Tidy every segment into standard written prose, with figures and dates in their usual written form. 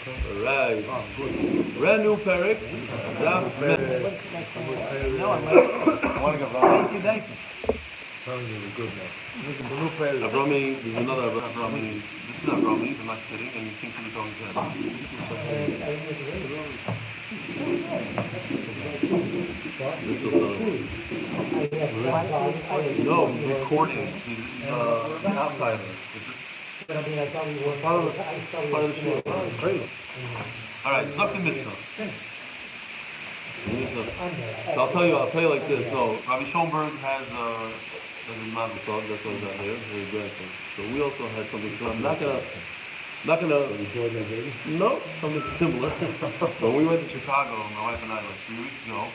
Right. Brand new Perek. Daf No, I'm thank you, thank you. Avrami, there's another Avrami. This is Avrami, I'm not kidding, and you think he's on his head. This is another one. No, he's recording. He's an outsider. But I mean, I thought we were Part of the show. Crazy. All right, stuff the Mishnah. So I'll tell you like this. So Rabbi Schoenberg has a mazel tov that goes out here, very grateful. So we also had something. So I'm not gonna. No, something similar. When we went to Chicago, my wife and I, like 3 weeks ago,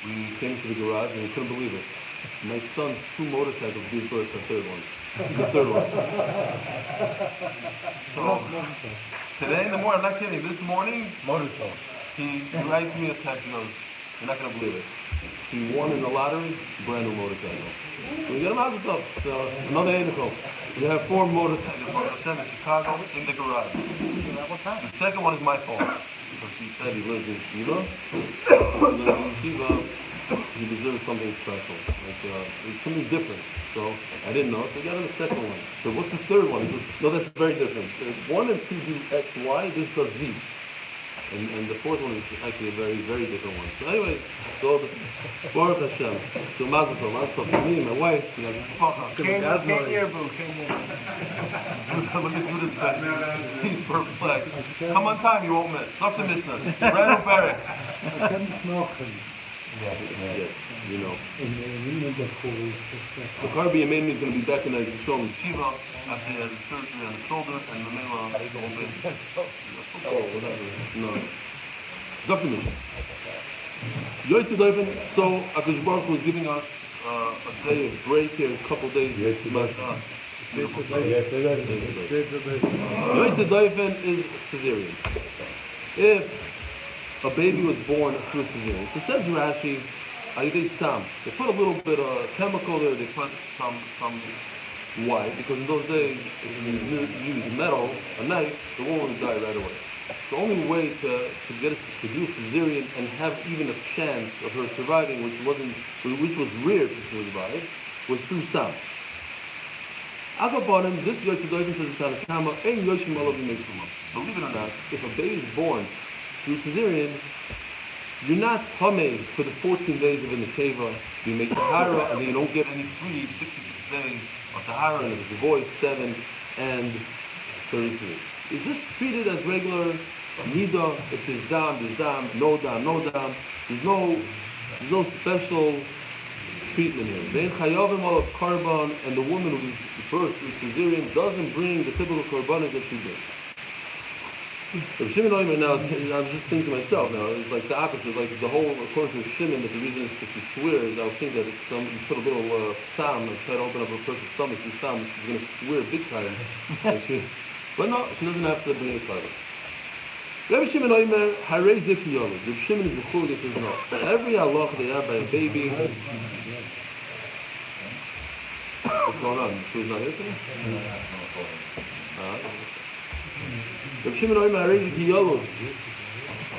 we came to the garage and we couldn't believe it. My son's 2 motorcycles gave birth to the third one. So today in the morning, I'm not kidding. This morning, motorcycle. He writes me a text. He goes, "You're not gonna believe it. He won in the lottery, brand new motorcycle." So we get him out of the stuff. So another Anico. We have 4 motorcycles from in Chicago in the garage. The second one is my fault. Because he said he lives in Yeshiva. And then in Yeshiva, he deserves something special. Like, it's something different. So I didn't know. So we got him the second one. So what's the third one? He goes, no, that's very different. 1 and 2 do X, Y. This does Z. And the fourth one is actually a very, very different one. So anyway, so Baruch Hashem. So mazel tov for me and my wife. You know, Can't hear, boo. Look at Judith's face. He's perplexed. Come on time, you won't miss. Stop the Mishnah. Brand new Perek. Yes, you know. So Karbi Yemeni is going to be back in the Yisrael Shiva after he has a surgery on his shoulder and the Mela open. Oh, whatever. No. Dr. Mishnah. So Akash Baruch was giving us a day of break here, a couple days. Yoyte Doifen is cesarean. If a baby was born through a cesarean, so says Rashi, they put a little bit of chemical there, they put some why? Because in those days, if you use metal, a knife, the woman would die right away. The only way to get us to do a cesarean and have even a chance of her surviving, which was rare to survive, was through sound. Agabonim, this Yoyte Doifen says in Tanakama, Ein Yoshim Olav Yimei. Believe it or not, if a baby is born through cesarean, you're not tamei for the 14 days of in the keva. You make tahara, and then you don't get any free 66 days of tahara, and if it's a boy, 7 and 33. It's just treated as regular niddah. If there's dam, no dam. There's no special treatment here. Then chayavim olav karban, and the woman who is birthed through cesarean doesn't bring the typical karbanos that she did. So Shimon Oimer now, I was just thinking to myself now, it's like the opposite, like the whole, according to Shimon, that the reason is because she swears, I was thinking that it's you put a little sam, and try to open up a person's stomach, she's going to swear big time. But no, she doesn't have to bring a carbon. Rabbi Shimon Oimer, Harei Zik Yolu. Rabbi Shimon is the chul that says no. Every halach they have by a baby, what's going on? She's not here today? Rav Shimon Oimer Harei Zik Yolu.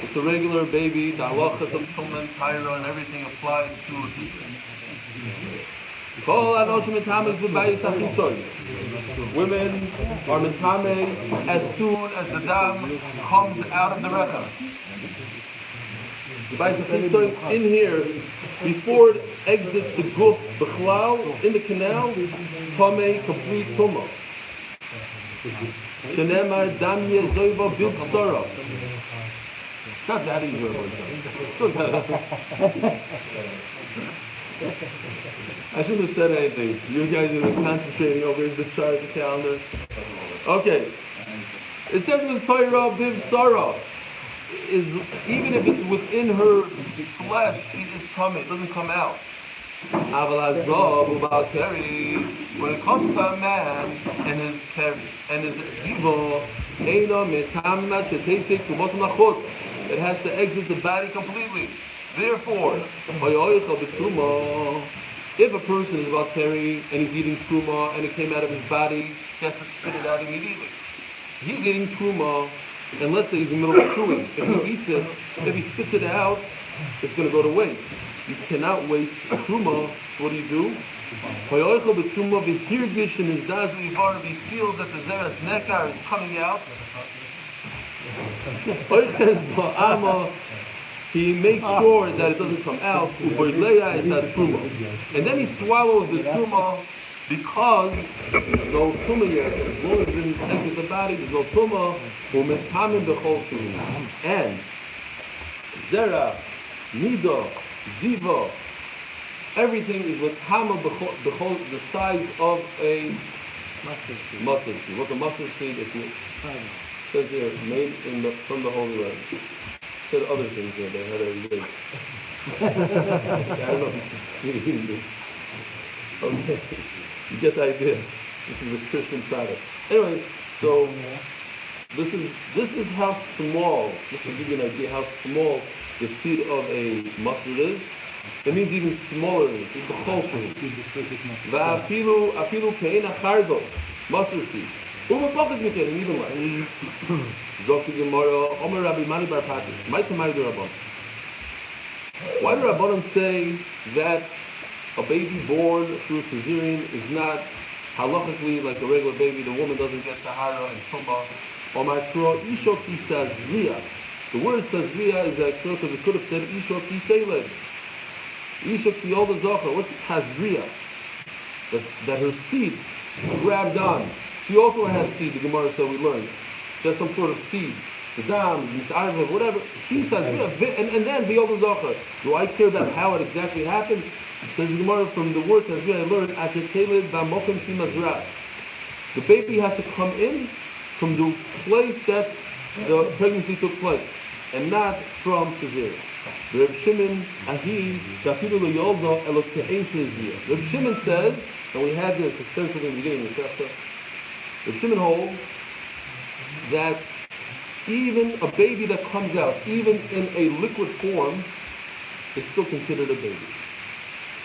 It's a regular baby, the halachas of Tumen, Tyra, and everything applies to it. Women are metame as soon as the dam comes out of the rechem. In here, before it exits the guf b'chlal, in the canal, tame complete tumah. Shenemar damye zoiva b'b'sara. Not that easy. I shouldn't have said anything. You guys are concentrating over this chart of the calendar. Okay. It says in Torah, Biv Sarah, is even if it's within her flesh, it is coming. It doesn't come out. When it comes to a man and his evil, it has to exit the body completely. Therefore, if a person is about Terry and he's eating truma and it came out of his body, he has to spit it out immediately. He's eating truma and let's say he's in the middle of chewing. If he eats it, if he spits it out, it's going to go to waste. You cannot waste a truma. What do you do? He feels that the zeres nekar is coming out. He makes sure that it doesn't come out. And then he swallows the truma because there's no truma yet. As long as it didn't exit the body, there's no truma. And zera, niddah, ziva, everything is with hama the size of a mustard seed. What's a mustard seed? If you says here, made from the Holy Land. Said other things here. They had a link. I don't know if you this. Okay, you get the idea. This is a Christian product. Anyway, so this is how small. Just to give you an idea how small the seed of a mustard is. It means even smaller than this. It's the culture. Afilu kein achardo, mustard seed. And even less. Zok Gemara, Omer Rabbi Mani Bar Patis, Maitamai the Rabban. Why do Rabbanim say that a baby born through cesarean is not halachically like a regular baby? The woman doesn't get tahara and tumah. Omar Kro Isho Ki Sazriya. The word Sazriya is that because it could have said Isho Ki Seled. Isho Ki Yoda Zocha. What's Sazriya? That her seed grabbed on. She also has seed, the Gemara said we learned. She has some sort of seed. The dam, the whatever. She says, and then the other Zohar. Do I care about how it exactly happened? Says the Gemara from the word that I learned, the baby has to come in from the place that the pregnancy took place, and not from cesarean. Reb Shimon Reb Shimon says, and we had this extensively in the beginning of the chapter, Reb Shimon holds that even a baby that comes out, even in a liquid form, is still considered a baby.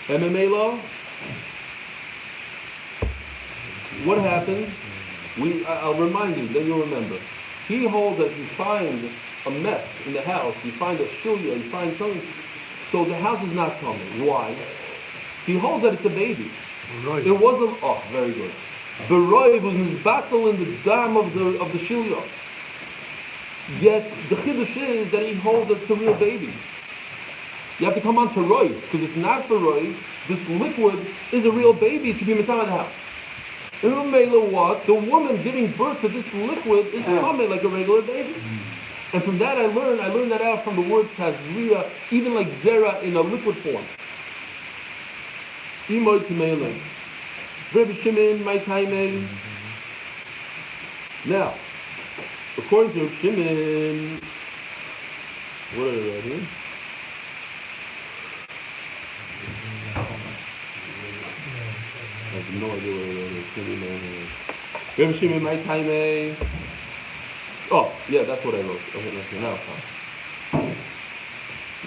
MMA law, what happens? I'll remind you, then you'll remember. He holds that you find a mess in the house, you find a shulya, you find something, so the house is not coming. Why? He holds that it's a baby. Right. It wasn't, oh, very good. The Roiv was misbattle in the dam of the shilya. Yet the chiddush is that he holds that it's a real baby. You have to come on to Roiv, because it's not for Roiv. This liquid is a real baby. It should be mitzvah the house. In Mela, what? The woman giving birth to this liquid is coming like a regular baby. And from that I learned that out from the word tazriya, even like zera in a liquid form. Imoy Timele. Rabbi Shimon, my time. Now, according to Rabbi Shimon, what are they writing? I have no idea what they're writing. Rabbi Shimon, my time. Oh, yeah, that's what I wrote. Okay, now it's fine.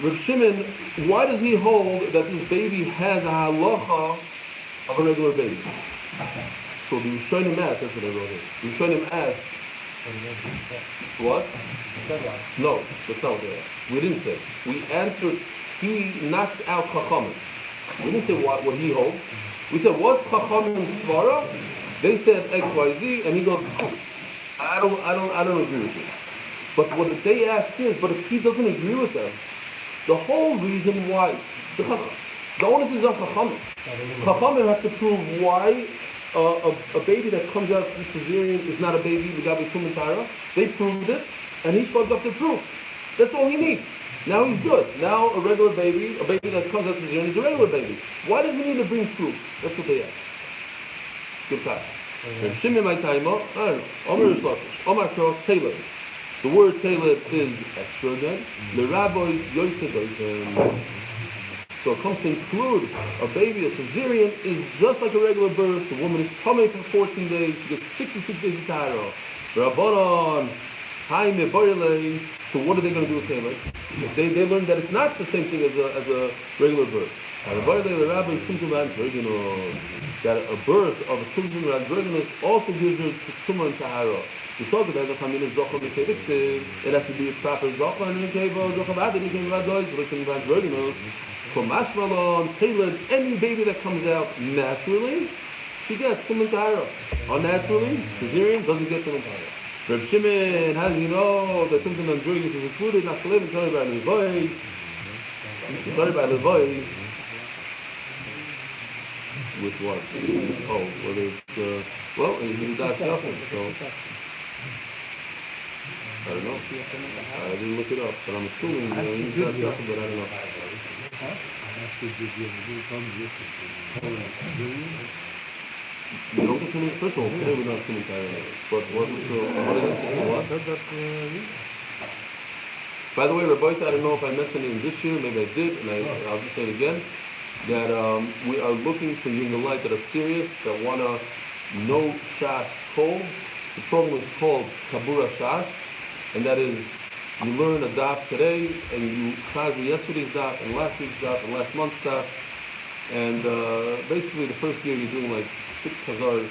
Rabbi Shimon, why does he hold that this baby has a halacha of a regular baby? So the Rishonim asked, that's what I wrote here. The Rishonim asked, what? No, that's not what they asked. We didn't say. We answered, he knocked out Chachamim. We didn't say what he holds. We said, what's Chachamim Svara? They said X, Y, Z, and he goes, I don't agree with you. But what they asked is, but if he doesn't agree with them, the whole reason why, the onus is on Chachamim. Chachamim have to prove why a baby that comes out through cesarean is not a baby, L'gabi Tum and Tara. They proved it, and he spoke up to proof. That's all he needs. Now he's good. Now a regular baby, a baby that comes out through cesarean is a regular baby. Why does he need to bring proof? That's what they ask. Good time. Shimon my time, I don't know. Omer Yishlakish, Omar Kro, Taleb. The word Taleb is extra again. The rabbis, Yosef, so it comes to include a baby, a cesarean, is just like a regular birth. The woman is coming for 14 days, she gets 66 days of Taro. Rabbanon, Haime, Borile. So what are they going to do with Taleb? They learned that it's not the same thing as a regular birth. The rabbi that a birth of a children also gives her tumor and tahara. The Soga that the Chamin is Zocha B'Kevik, it has to be a proper Zocha, and in Keva, Zocha V'Adin, in Keva V'Adois, Rishon V'Adroginos, for Mashmalon, Tailored, any baby that comes out naturally, she gets Siman Tahara. Unnaturally, Caesarean doesn't get Siman Tahara. Reb Shimon, how do you know that something Androginos is included? Not Kalev, sorry by Levoy. Sorry by Levoy. With what? Oh, well, it's, well, it's Daf Yomi, so I don't know. I didn't look it up, but I'm assuming it's Daf Yomi, but I don't know. You don't get to me, first of all, today we're not assuming Tyrone, but what is it? By the way, Rabbi, I don't know if I mentioned it in this year, maybe I did, and I'll just say it again, that we are looking for young light that are serious, that want to know Shas Kol. The program is called Kabura Shas, and that is, you learn a daf today, and you chaz yesterday's daf, and last week's daf, and last month's daf, and basically the first year you're doing like 6 chazars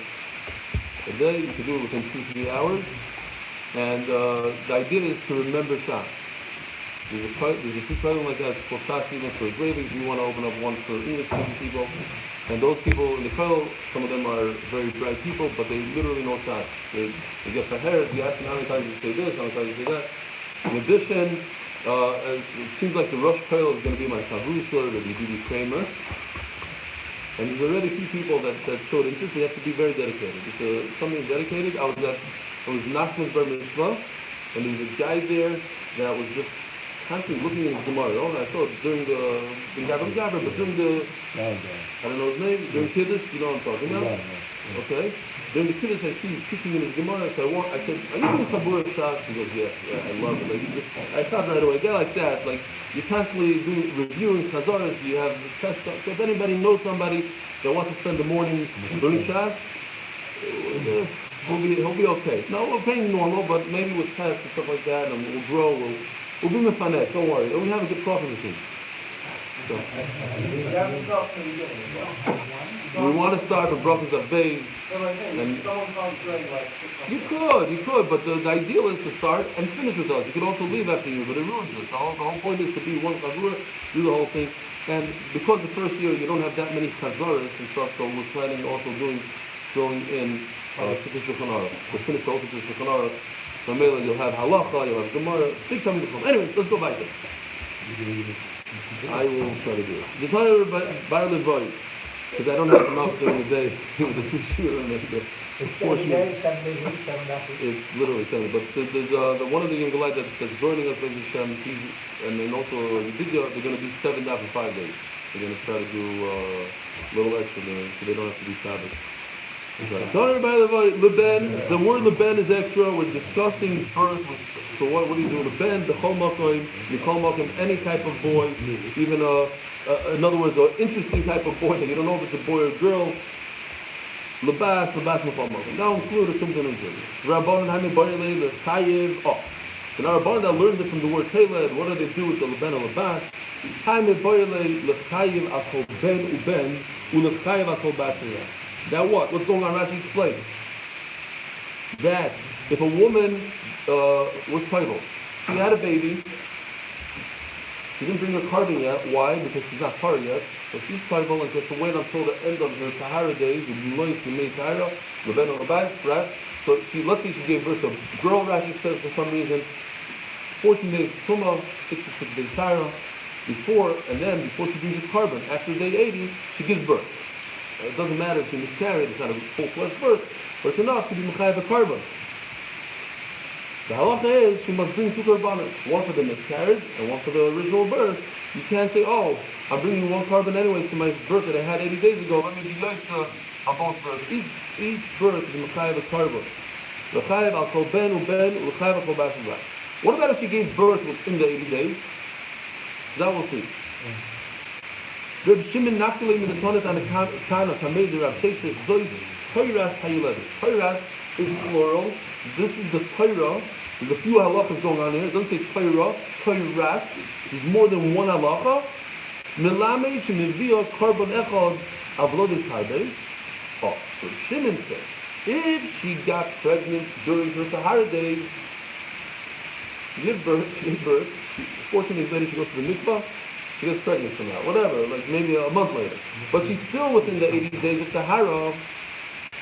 a day. You can do it within 2-3 hours, and the idea is to remember Shas. There's a few programs like that for Shas, even for Israelis. We want to open up one for English-speaking people, and those people in the Kollel, some of them are very bright people, but they literally know Shas. They get Faheres, you ask them how many times you say this, how many times you say that. In addition, it seems like the Rosh Kollel is going to be my Chavrusa, the Yedidi Kramer. And there's already a few people that showed interest. They have to be very dedicated. It's something dedicated. I was Nachman's Bar Mitzvah, and there was a guy there that was just constantly looking at his Gemara. Oh, I saw it during the Gabber, but during the, I don't know his name, during Kiddush, you know what I'm talking about? Okay. During the Kiddush, I see he's kicking in his Gemara, so I said, are you doing Kabura Shas? He goes, yeah, I love it. Like, I thought right away, a guy like that, like, you're constantly reviewing Chazaras, you have test. So if anybody knows somebody that wants to spend the morning doing Shas, he'll be okay. No, we're paying normal, but maybe with tests and stuff like that, and we'll grow, we'll be mefaneh, don't worry. We have a good profit machine. So. We want to start with brachas of beis. You could, but the ideal is to start and finish with us. You could also leave after you, but it ruins it. The whole point is to be one chazura, do the whole thing. And because the first year you don't have that many chazaras and stuff, so we're planning also throwing in Shulchan Aruch. To finish the whole Shulchan Aruch. So maybe you'll have halacha, you'll have gemara, big time. Anyway, let's go back there. I will try to do it. The Torah by Levoy, because I don't have enough during the day with the 2 shir and the portion. It's literally 7. But there's one of the young guys that's joining us, and then also they're going to do 7 daf in 5 days. They're going to try to do a little extra there, so they don't have to do Sabbath. The word leben is extra. We're discussing first. So what do you do? Leben, the chol makom, you call makom any type of boy, even in other words, an interesting type of boy that you don't know if it's a boy or a girl. Labas mechol makom. Now include a something in here. Rabbanan hamin boyle the chayiv. Oh, so now Rabbanan that learned it from the word teled. What do they do with the leben or labas? Hamin boyle the chayiv akol ben uben ulechayiv akol basiyah. That what? What's going on? Rashi explains that if a woman was titled, she had a baby, she didn't bring her carbon yet. Why? Because she's not tar yet. So she's titled and she has to wait until the end of her Tahara days. Right? So let's say she gave birth to a girl. Rashi says for some reason 14 days Tumah, 66 days Tahara. Before she brings her carbon, after day 80, she gives birth. It doesn't matter if she miscarried, it's not a full-fledged birth, but it's enough to be mechayev a carbon. The halacha is she must bring 2 karbanos, one for the miscarriage and one for the original birth. You can't say, oh, I'm bringing 1 carbon anyway to my birth that I had 80 days ago. Let me be yoytza on both births. Each birth is mechayev a carbon. Mechayev al kol ben uben ulechayev al kol basibah. What about if she gave birth within the 80 days? That we'll see. Reb Shimon Nachman in the Tanit on the kind of Hamid Rav Sheshes Zoyz Toiras Hayulevis. Toiras is plural. This is the Torah. There's a few halachas going on here. It doesn't say Torah. Toiras. There's more than one halacha. Milame Shemivia Karbon Echad Avlodis Haydei. Oh, so Shimon says If she got pregnant during her Tahara days, she gave birth, 14 days later she goes to the mikvah, she gets pregnant somehow, whatever, like maybe a month later. But she's still within the 80 days of Tahara,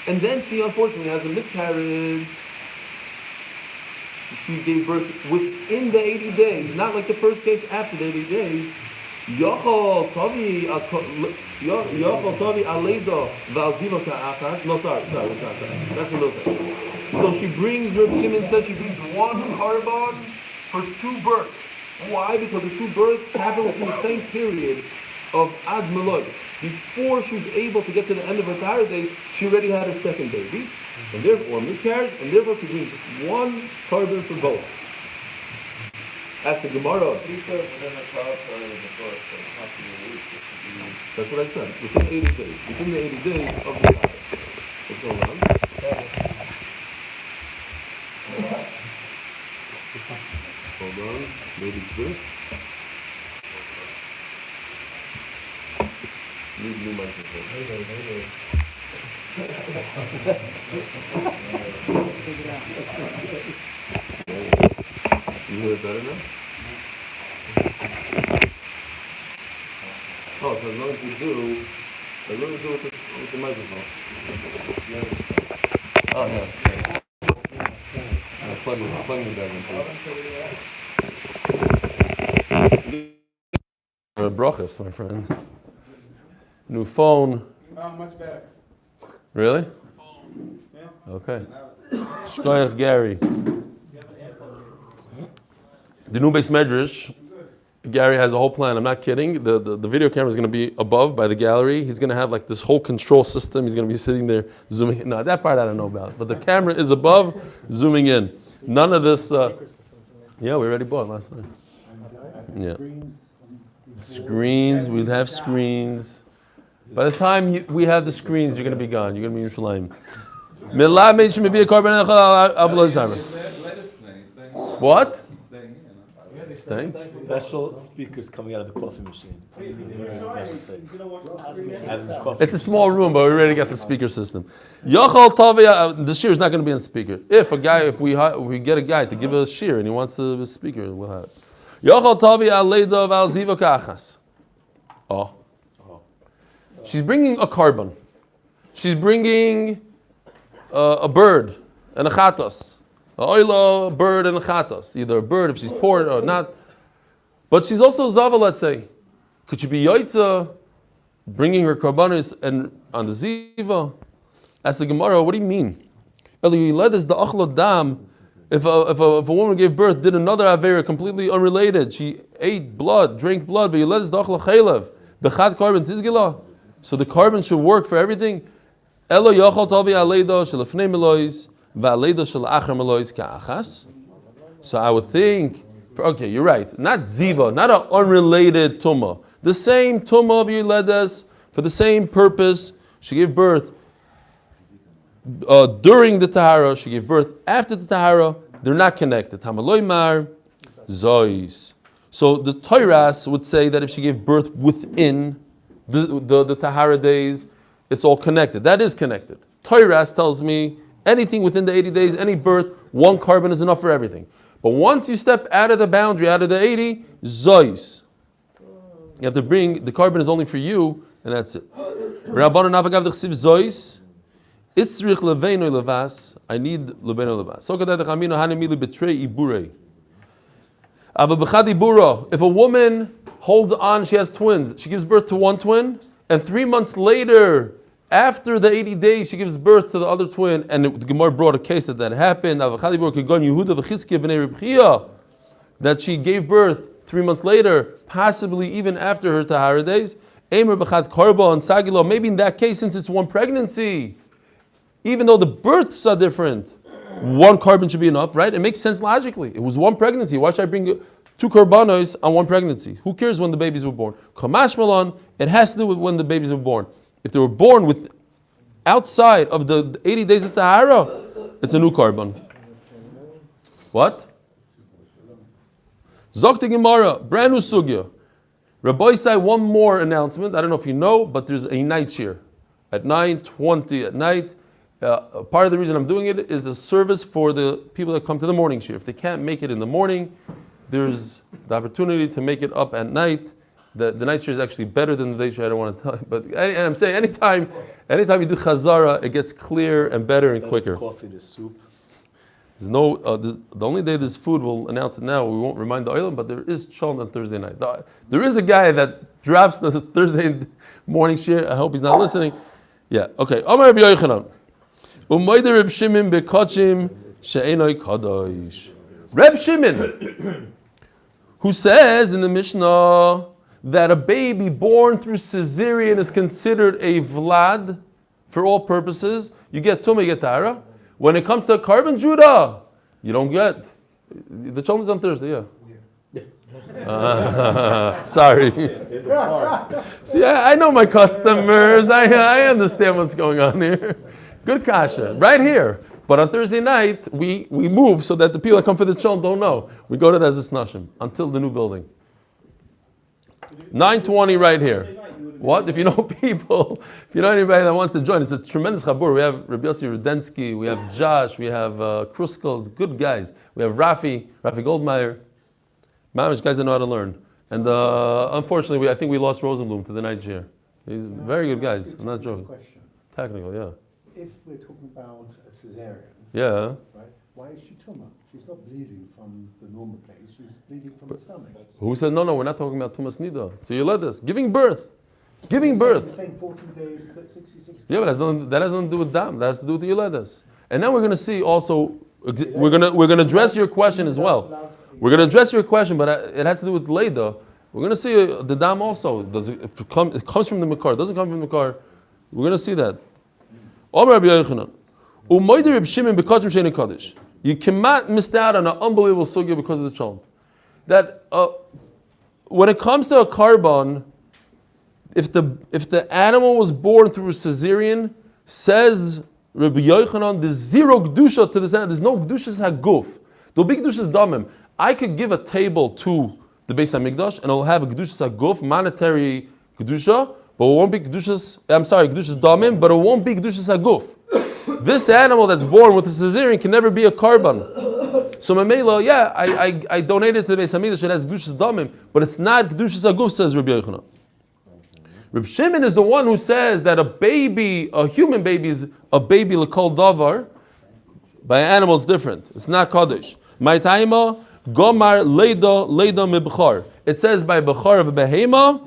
and then she unfortunately has a miscarriage. She gave birth within the 80 days, not like the first case after the 80 days. Yochol Tavi Aleida Valziva Ka'achas. No, sorry. That's another thing. So she brings, Reb Shimon said she brings one korban for two births. Why? Because the two births happen within the same period of Ad Meloy. Before she was able to get to the end of her Tahara days, she already had her second baby, and therefore miscarriage, and therefore she brings one korban for both. Ask the Gemara. That's what I said. Within 80 days. Within the 80 days of the Tahara. What's going on? Hold on. Maybe it's this. Need new microphone. You hear it better now? Oh, so as long as you do with the microphone. Oh, yeah. Plug me back in, please. Brachas, my friend. New phone. Oh, much better. Really? Yeah. Okay. Shkoyach Gary. The new base medrash. Gary has a whole plan. I'm not kidding. The video camera is going to be above by the gallery. He's going to have like this whole control system. He's going to be sitting there zooming in. No, that part I don't know about. But the camera is above, zooming in. None of this. Yeah, we already bought last night. Yeah. Screens. We'd have screens. By the time we have the screens, you're going to be gone. You're going to be in Yerushalayim. What? Staying? Special speakers coming out of the coffee machine. It's a very special thing. It's a small room, but we already got the speaker system. The shear is not going to be on speaker. If we get a guy to give us a shear and he wants the speaker, we'll have it. Oh. She's bringing a korban. She's bringing a bird and a chatos. A oila, bird and a chatos. Either a bird if she's poor or not. But she's also zava, let's say. Could she be yoitza, bringing her korbanos and on the ziva? Ask the Gemara, what do you mean? Is the achlo dam. If a woman gave birth, did another avera completely unrelated. She ate blood, drank blood, but you let us the achlo chaylev. Bechad korban tizgila. So the korban should work for everything. Elo yochol tavi aleido shelefnei melois va'aleido shelacher melois ka'achas. So I would think, okay, you're right. Not ziva, not an unrelated tumah. The same tumah of Yeledes for the same purpose. She gave birth during the tahara. She gave birth after the tahara. They're not connected. Hamaloi mar zois. So the Torahs would say that if she gave birth within the tahara days, it's all connected. That is connected. Torahs tells me anything within the 80 days, any birth, one korban is enough for everything. But once you step out of the boundary, out of the 80, zois. You have to bring, the korban is only for you, and that's it. Rabbanon avagav d'chsiv zois. Itzrich leveino levas. I need leveino levas. So kadai dechamino hanemilu betrei iburei. Ava b'chad ibura. If a woman holds on, she has twins. She gives birth to one twin, and 3 months later, after the 80 days, she gives birth to the other twin, and the Gemara brought a case that happened. Ava b'chad ibura kegon Yehuda v'chizkiya b'nei Reb Chia, that she gave birth 3 months later, possibly even after her tahara days. Eimer b'chad karba and sagilo. Maybe in that case, since it's one pregnancy, even though the births are different, one korban should be enough, right? It makes sense logically. It was one pregnancy. Why should I bring 2 korbanos on one pregnancy? Who cares when the babies were born? Kamash malon, it has to do with when the babies were born. If they were born with outside of the 80 days of tahara, it's a new korban. What? Zok Gemara, brand new sugya. Rabbi say one more announcement. I don't know if you know, but there's a night shir at 9:20 at night. Part of the reason I'm doing it is a service for the people that come to the morning shiur. If they can't make it in the morning, there's the opportunity to make it up at night. The night shiur is actually better than the day shiur. I don't want to tell you, but I'm saying anytime you do chazara, it gets clearer and better and quicker. Coffee, the soup. There's no the only day there's food, we'll announce it now. We won't remind the oilam, but there is cholent on Thursday night. There is a guy that drops the Thursday morning shiur. I hope he's not listening. Yeah. Okay. Amar Rabbi Yochanan. Umayder Reb Shimon bekachim she'enoi kadosh. Reb Shimon, who says in the Mishnah that a baby born through cesarean is considered a vlad for all purposes. You get tumah, you get tahara. When it comes to carbon Judah, you don't get. The cholent is on Thursday, yeah. Sorry. See, I know my customers. I understand what's going on here. Good kasha. Right here. But on Thursday night, we move so that the people that come for the cholent don't know. We go to the Ezes Nashim until the new building. 9:20 right here. What? If you know people, if you know anybody that wants to join, it's a tremendous chabur. We have Rabbi Yossi Rudensky, we have Josh, we have Kruskel, it's good guys. We have Rafi Goldmeyer. Mamish, guys that know how to learn. And unfortunately, I think we lost Rosenblum to the night shiur. He's very good guys. I'm not joking. Question. Technical, yeah. If we're talking about a cesarean, Yeah. right? Why is she tumah? She's not bleeding from the normal place. She's bleeding from the stomach. Who said no? We're not talking about Tumas Niddah. So you let this giving birth. Giving birth. You're saying 14 days, 66 days. Yeah, but that has nothing to do with dam. That has to do with the Yoledes. And now we're going to see also. We're going to address your question as well. We're going to address your question, but it has to do with Leda. We're going to see the dam also. It comes from the Makar. It doesn't come from the Makar. We're going to see that. Omer Rabbi Yochanan. Umayder Reb Shimon bekachim she'enoi kadosh. You cannot miss out on an unbelievable sugya because of the cholent. That when it comes to a carbon, if the animal was born through a cesarean, says Rabbi Yochanan, there's zero kedusha to this animal. There's no kedushas haguf. There'll be kedushas damim. I could give a table to the Beis Hamikdash and it'll have a kedushas haguf, monetary kedusha, but it won't be kedushas. Kedushas damim, but it won't be kedushas haguf. This animal that's born with a cesarean can never be a carbon. So Mamela, yeah, I donated to the Beis Hamikdash. It has kedushas damim, but it's not kedushas haguf, says Rabbi Yochanan. Reb Shimon is the one who says that a human baby is a baby l'kol davar. By an animal, it's different. It's not kaddish. My taima gomar leida mibchar. It says by bechar of a behema,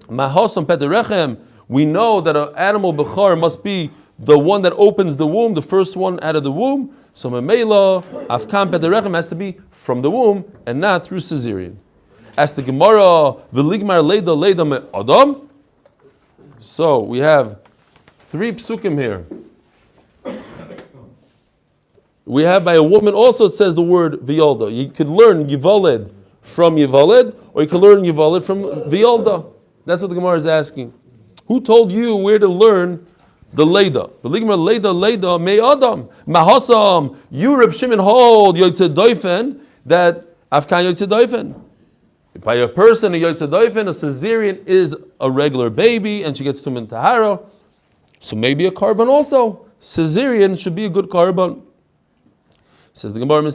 mahosam pederechem. We know that an animal bechar must be the one that opens the womb, the first one out of the womb. So memela afkan pederechem has to be from the womb and not through cesarean. As the Gemara v'ligmar leida me adam. So we have 3 psukim here. We have by a woman also, it says the word v'yolda. You could learn yivaled from yivaled, or you could learn yivaled from v'yolda. That's what the Gemara is asking. Who told you where to learn the leida? V'ligmar leida me adam. Mahasam, you Reb Shimon hold yotzei doifen, that afkan yotzei doifen. By a person, a yotzei doifen, a cesarean is a regular baby, and she gets tumah tahara. So maybe a carbon also. Cesarean should be a good carbon. Says the Gemara,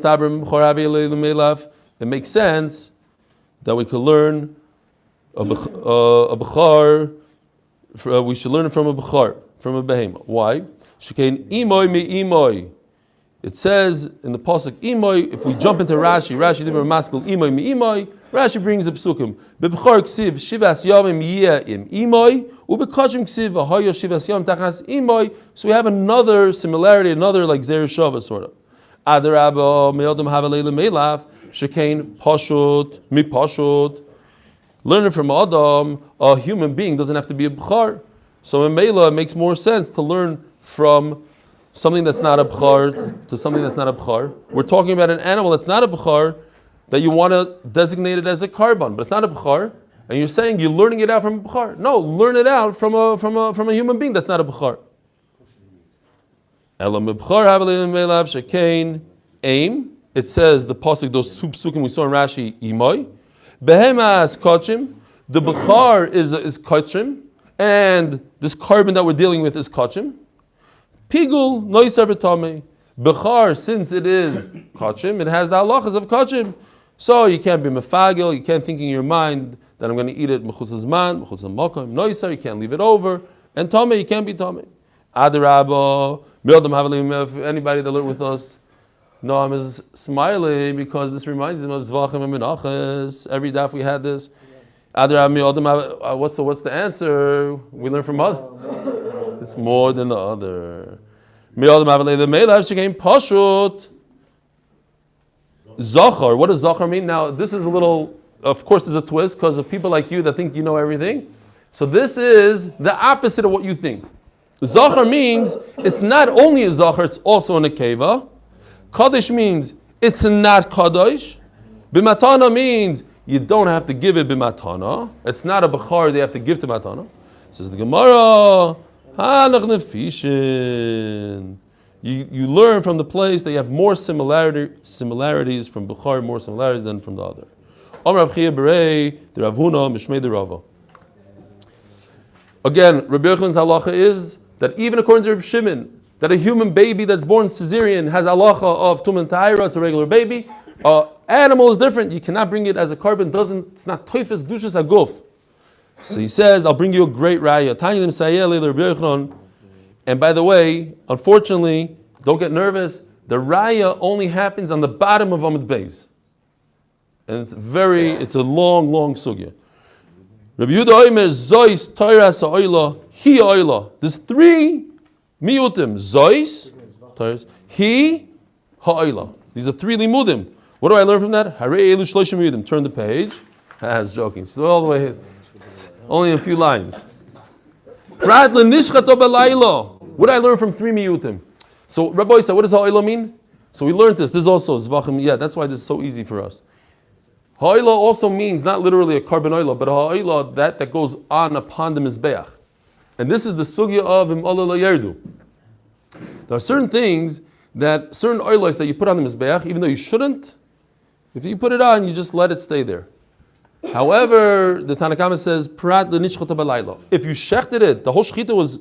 it makes sense that we could learn a bechar. We should learn it from a bechar, from a behema. Why? Shekain imoy mi imoy. It says in the pasuk imoy. If we jump into Rashi did maskul imoy mi imoy. Rashi brings a psukim. Bebechar ksiv shivas yamim yeh im imoy, ubekachim ksiv v'hayo shivas yam tachas imoy. So we have another similarity, another like zer shava sort of. Adarabba me'odam havaleila me'lav shekain pashut mi pashut. Learning from Adam, a human being doesn't have to be a bechar. So in Meila, it makes more sense to learn from something that's not a bechar to something that's not a bechar. We're talking about an animal that's not a bechar, that you want to designate it as a carbon, but it's not a bechar, and you're saying you're learning it out from a bechar. No, learn it out from a human being that's not a bechar. It says the pasuk, those 2 psukim we saw in Rashi, imoy. Behema is kachim. The bechar is kachim, and this carbon that we're dealing with is kachim. Pigul noiser v'tamei. Bechar, since it is kachim, it has the halachas of kachim. So you can't be mefagil, you can't think in your mind that I'm going to eat it mechutz zman, mechutz makom, noiser, you can't leave it over. And tamei, you can't be tamei. Adarabba, Mildam Havalim, if anybody that learned with us, Noam is smiling because this reminds him of Zvachim and Menachas. Every daf we had this. What's the answer? We learn from other. It's more than the other. The Melav came Pashut. Zachar. What does Zachar mean? Now, this is a little, of course, there's a twist because of people like you that think you know everything. So this is the opposite of what you think. Zachar means it's not only a Zachar, it's also an Akeva. Kaddish means it's not Kaddish. Bimatana means you don't have to give it bimatana. It's not a Bechar they have to give to Matana. Says the Gemara, Hanach Nefishin. You learn from the place that you have more similarities from Bechar, more similarities than from the other. Amar Rav Chia Berei, the Rav Huna, Mishmei the Rava. Again, Rabbi Yochanan's halacha is that even according to Rabbi Shimon, that a human baby that's born cesarean has halacha of Tum and Tahira, it's a regular baby. Animal is different. You cannot bring it as a carbon. It's not toifes gdushas aguf. So he says, I'll bring you a great raya. And by the way, unfortunately, don't get nervous. The raya only happens on the bottom of Amud Beis. And it's a long, long sugya. Rabbi Yehuda Omer, Zois, Toiras, Ha'oila, Hi Ha'oila. There's three miyutim. Zois, Toiras, Hi, Ha'oila. These are three limudim. What do I learn from that? Hare Elu Shloshim miyutim. Turn the page. I was joking. Still all the way here. Only a few lines. Prat lenishchato belaylo. What do I learn from three miyutim? So Rabbi said, what does Ha'oila mean? So we learned this. This is also Zvachim. Yeah, that's why this is so easy for us. Ha'oila also means not literally a carbon oila, but ha'oila that goes on upon the mizbeach. And this is the sugya of im ola yerdu. There are certain things certain oilos that you put on the mizbeach, even though you shouldn't. If you put it on, you just let it stay there. However, the Tanna Kama says, Prat l'nishchata b'layla. If you shechted it, the whole shechita was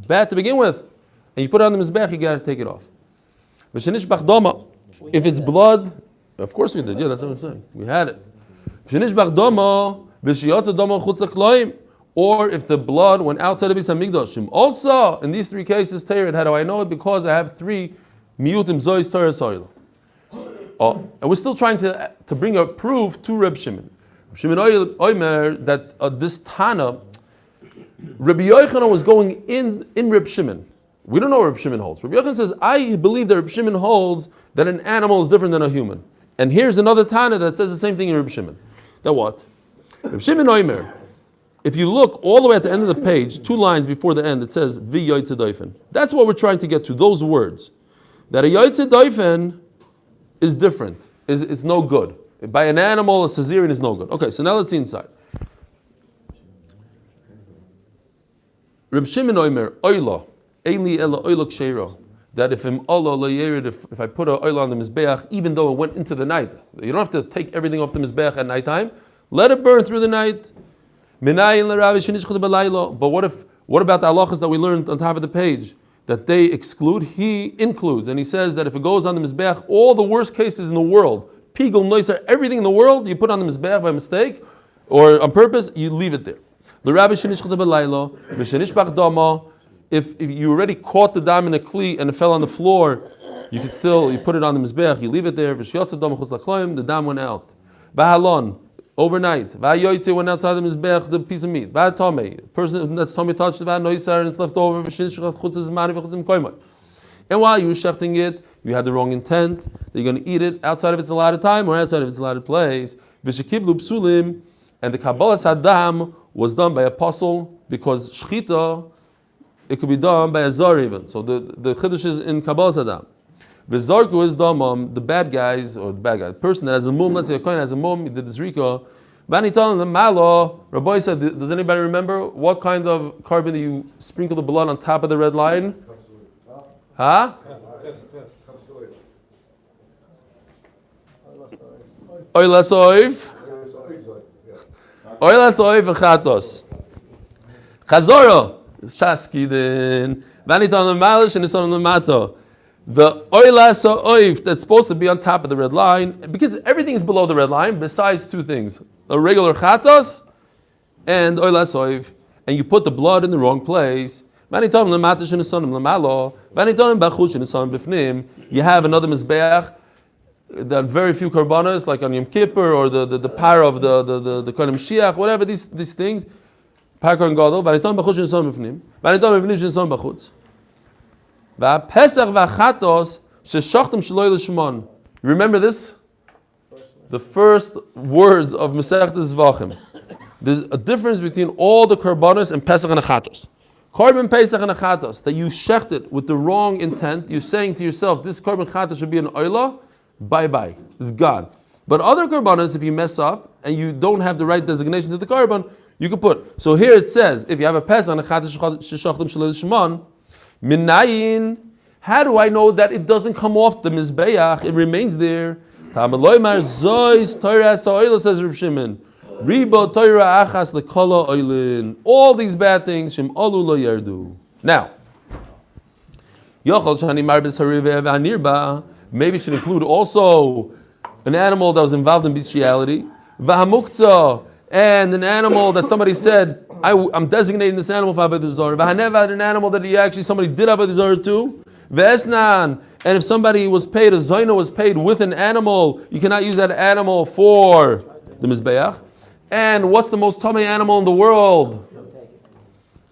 bad to begin with, and you put it on the mizbeach, you got to take it off. If it's blood, of course we did. Yeah, that's what I'm saying. We had it. Or if the blood went outside of Beis Hamikdash. Also, in these three cases, Tered, how do I know it? Because I have three miyutim zois Torah soil. And we're still trying to bring a proof to Reb Shimon. Reb Shimon Omer that this Tana, Rabbi Yochanan was going in Reb Shimon. We don't know what Reb Shimon holds. Rabbi Yochanan says, I believe that Reb Shimon holds that an animal is different than a human. And here's another Tana that says the same thing in Reb Shimon. That what? Reb Shimon Omer, if you look all the way at the end of the page, 2 lines before the end, it says, Vi yoytze doifen. That's what we're trying to get to, those words. That a yoytze doifen is different, is no good. By an animal, a caesarean is no good. Okay, so now let's see inside. Reb Shimon Omer, Oila, Eili ela oilok sheiro. That if I put an oil on the mizbeach, even though it went into the night, you don't have to take everything off the mizbeach at nighttime. Let it burn through the night. But what about the halachas that we learned on top of the page that they exclude? He includes, and he says that if it goes on the mizbeach, all the worst cases in the world, pigul, noiser, everything in the world, you put on the mizbeach by mistake or on purpose, you leave it there. If you already caught the dam in a kli and it fell on the floor, you put it on the mizbeach, you leave it there. The dam went out. Bahalon, overnight. Vayoytze went outside the mizbeach, the piece of meat. Vatomei, person that's tummy touched the noisar and it's left over. And while you were shechting it, you had the wrong intent that you're going to eat it outside of its allotted time or outside of its allotted place. V'shekiblu psulim, and the kabbalas hadam was done by a apostle because shchita, it could be done by a zar even. So the chiddush is in kabbalas hadam. V'zarku is damam, the bad person that has a mum, let's say a kohen has a mum, he did this rika. Bani told him, malo, Rabbi said, does anybody remember what kind of carbon do you sprinkle the blood on top of the red line? Huh? Test. Oila soiv. Oila soiv v'chatos. Chazoro. Shaskidin. Vanitan Malish and Nisan Lamato. The oilas oif that's supposed to be on top of the red line, because everything is below the red line besides two things: a regular chatos and oilas oif, and you put the blood in the wrong place. You have another mizbeach that very few karbanos, like on Yom Kippur or the par of the Kohen Mashiach, whatever these things. Par Kohen Gadol. Remember this? The first words of Masechet Zvachim. There's a difference between all the karbanos and Pesach and Achatos. Korban Pesach and Achatos, that you shecht it with the wrong intent, you're saying to yourself, this Korban Chatos should be an oila, bye-bye, it's gone. But other karbanos, if you mess up and you don't have the right designation to the karban, you can put. So here it says, if you have a Pesach and Achatos sheshachtem shalei shman, minayin, how do I know that it doesn't come off the mizbeach? It remains there. Tamaloymar zois Torah sa'oila, says Reb Shimon. Riba Torah achas lekala oilin. All these bad things shem alu lo yardu. Now, yochol shani marbes harive v'anirba. Maybe should include also an animal that was involved in bestiality, v'hamuktzah, and an animal that somebody said, I'm designating this animal for avodah zarah. V'haneva, an animal that somebody did avodah zarah too. V'esnan, and if somebody was paid, a zayna was paid with an animal, you cannot use that animal for the mizbeach. And what's the most tummy animal in the world?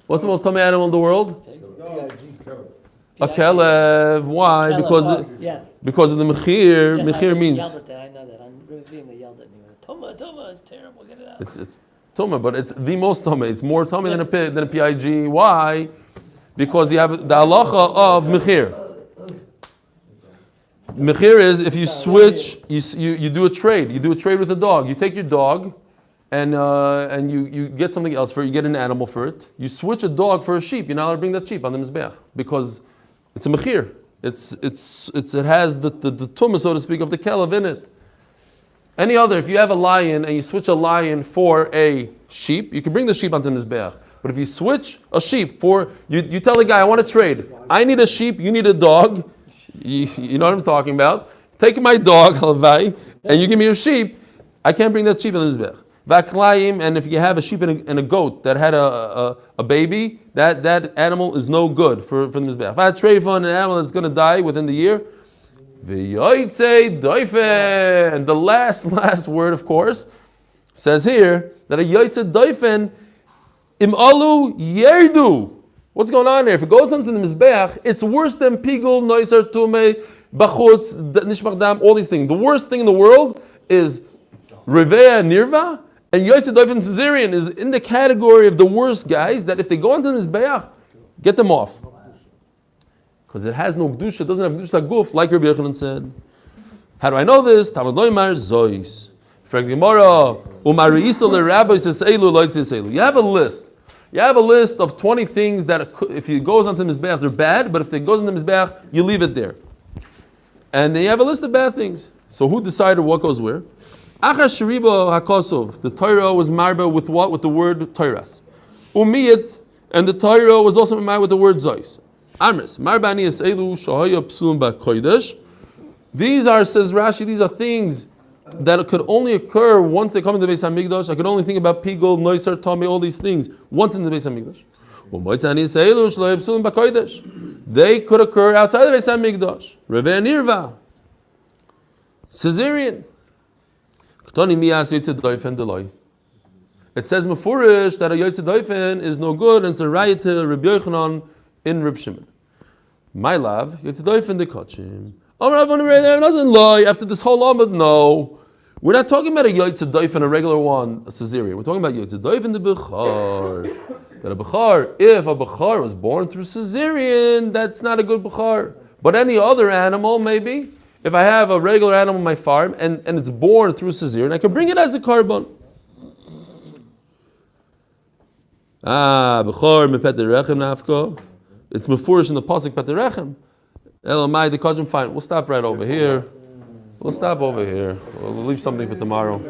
What's the most tummy animal in the world? A kelev. Why? Because of the mechir. Mechir means. I know that. I'm reviewing. They yelled at me. Toma, it's terrible. Get it out. It's tummy, but it's the most tummy. It's more tummy than a pig. Why? Because you have the halacha of mechir. Mechir is if you switch, you do a trade. You do a trade with a dog. You take your dog, and you get something else for it. You get an animal for it. You switch a dog for a sheep. You're not allowed to bring that sheep on the mizbeach because it's a mechir. It has the tumah, so to speak, of the kelev in it. Any other, if you have a lion and you switch a lion for a sheep, you can bring the sheep onto the mizbeach. But if you switch a sheep for you tell the guy, I want to trade. I need a sheep. You need a dog. You know what I'm talking about. Take my dog, and you give me your sheep. I can't bring that sheep on the mizbeach. Vaklayim, and if you have a sheep and a goat that had a baby, that animal is no good for the mizbeach. If I trade for an animal that's going to die within the year, v'yoytzei doifen, and the last word, of course, says here that a yoytzei doifen im alu yerdu. What's going on here? If it goes into the mizbeach, it's worse than pigul, noiser, tume, bachutz, nishmach dam, all these things. The worst thing in the world is revea nirva. And Yotzei Doifen Caesarean is in the category of the worst guys that if they go into the mizbeach, get them off. Because it has no kedusha, it doesn't have kedusha guf, like Rabbi Yochanan said. How do I know this? Tamad loymar zois. Frag Gemara, umar yisol lerabbi seseilu loytzi seilu. You have a list. You have a list of 20 things that if it goes onto the mizbeach, they're bad, but if it goes into the mizbeach, you leave it there. And then you have a list of bad things. So who decided what goes where? Achas sheriba hakosov. The Torah was marba with what? With the word Torahs. Umiyat, and the Torah was also marba with the word zois. Amris marbani es elu shahaya psulum ba'kodesh. These are, says Rashi, these are things that could only occur once they come into the Beis Hamikdash. I could only think about pigol, noiser, tami, all these things once in the Beis Hamikdash. They could occur outside the Beis Hamikdash. Reveh nirva, Caesarean. It says mefurish that a yotzei doifen is no good, and it's a right to Rabbi Yochanan in Reb Shimon. My love, yotzei doifen de kachim. Doesn't lie after this whole amud. No, we're not talking about a yotzei doifen, a regular one, a Caesarean. We're talking about yotzei doifen de bechar. That a bechar, if a bechar was born through Caesarean, that's not a good bechar. But any other animal, maybe. If I have a regular animal on my farm and it's born through Caesarean, I can bring it as a carbon. Bechor me peter rechem nafko. It's mefurish in the pasuk peter rechem. Elamai the kajim. Fine, we'll stop right over here. We'll stop over here. We'll leave something for tomorrow.